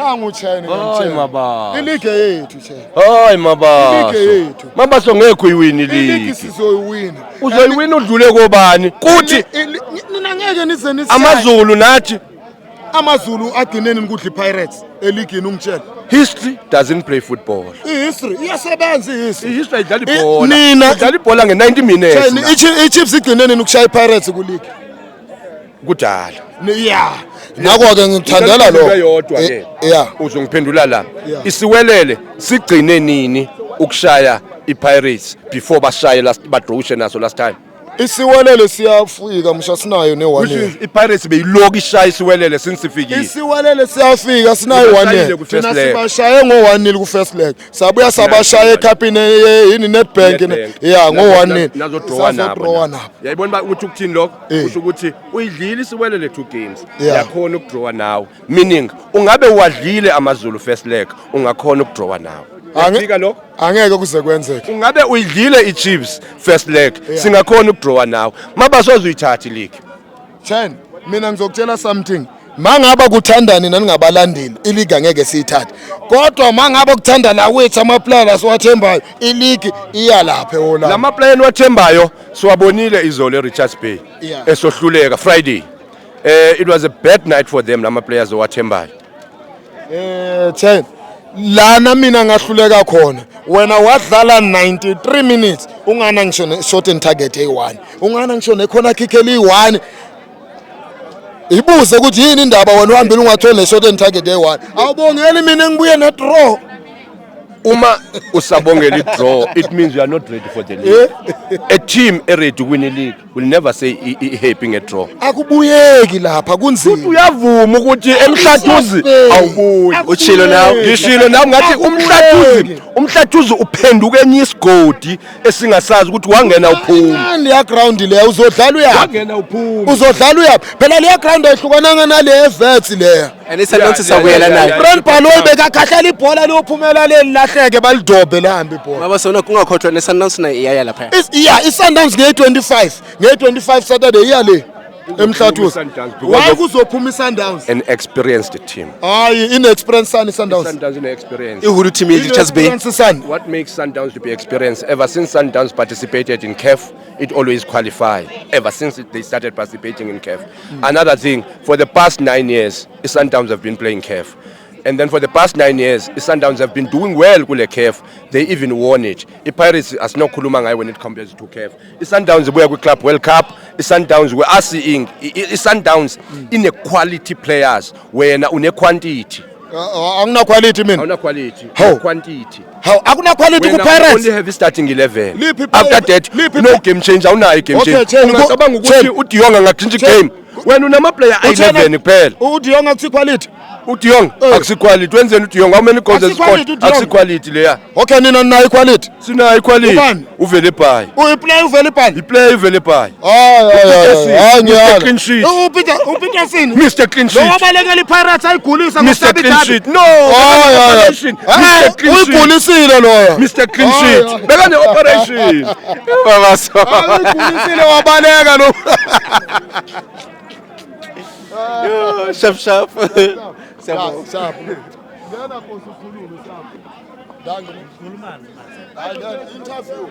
nangu China hayi maba iligi yethu China hayi maba iligi yethu maba songekho iwini iligi ligi sizoyiwina uzoyiwina udlule kobani kuthi nina ngeke nize nisi amazulu nathi amazulu agcineni nikudla iPirates eligini ungitshela history doesn't play football ihistory iyasebenza ihistory ihistory idlala ibhola nina idlala ibhola nge90 minutes iChiefs igcineni ukushaya iPirates kuligi kudala ya nako ke ngithandela lo yodwa ke uzongiphendula la isiwelele sigcine nini ukushaya iPirates before bashaye badrowushe naso last time isiwelele siyafika msha sinayo ne1 iPirates beyiloki ishaya isiwelele sinsifikile isiwelele siyafika sinayo 1 thina sibashaye ngo1 ku first leg sabuya sabashaya eCupini yini Nedbank ya ngo1 nazodrowa nabo yayibona ukuthi ukuthini lokho kusho ukuthi uyidlile isiwelele 2 games yakhona ukudrowa nawo meaning ungabe wadlile amazulu first leg ungakhona ukudrowa nawo afika lokho angeke kuze kwenzeke ungabe uyidlile iChiefs first leg singakhona ukudrowa nawo mabasoze uyithatha ileague Chen mina ngizokutshela something mangaba kuthandani naningabalandeli iliga ngeke siyithathe kodwa mangaba kuthanda la wethu ama players wathembayo iliga iya lapha ehola lama players wathembayo siwabonile izolo eRichards Bay esohluleka Friday it was a bad night for them lama players wathembayo Chen lana mina ngahluleka khona wena wadlala 93 minutes ungana ngisho shot and target e1 ungana ngisho nekhona kick eli1 ibuze ukuthi yini indaba wena uhambile ungathole le shot and target e1 awubongeli mina ngibuye ne draw uma usabongela i-draw it means you are not ready for the league a team ready to win a league will never say happy a draw akubuyeki lapha kunzima uyavuma ukuthi emhlathuzi awubuyi uchilo nawo ngishilo nawo ngathi umhlathuzi uphenduka enye isigodi esingasazi ukuthi wangena uphuma le ground le uzodlala uyaphi wangena uphuma uzodlala uyaphi phela le ground ayihlukananga nale vets le anisalonse sabuyela nayo Brand Baloyi bekakhahlela ibhola liyophumela leli lahleke balidobhe lahambe ibhola baba sona kungakhohlwa neSundowns na iyaya lapha iSundowns nge25 Saturday iyale emhlathuzi why kuzophuma iSundowns an experienced team hayi inexperience Sundowns ine experience ihulu team yeRichards Bay what makes Sundowns to be experienced ever since Sundowns participated in CAF it always qualified ever since they started participating in CAF another thing for the past 9 years Sundowns have been playing CAF and then for the past 9 years Sundowns have been doing well kule CAF they even won it iPirates asinokhuluma ngayo when it compares to CAF Sundowns buya ku Club World Cup Sundowns we are seeing Sundowns in a quality players wena une quantity angina quality mina awuna quality quantity akuna quality ku Pirates only have starting 11 after that no game changer awunayo game changer ungacabanga ukuthi uDiyonga ngatshintsha game wena unama player ay11 kuphela uDiyonga akusi quality uDiyong akusiquality wenzeni uDiyong how many goals has scored akusiquality leya okay nina ninayo quality sinayo quality uvele phay uyiplay uvele phay iplay uvele phay ngiyala clean sheet uPeter sini Mr Clean Sheet lo wabalekela iPirates ayigulisa Mr Clean Sheet no Mr Clean Sheet uyigulisile loya Mr Clean Sheet beka ne operation baba so uyigulisile wabaleka lo Shap. Sharp. Ngena Nkosi ukhulume sharp. Danke. Khulumani. Hayi interview.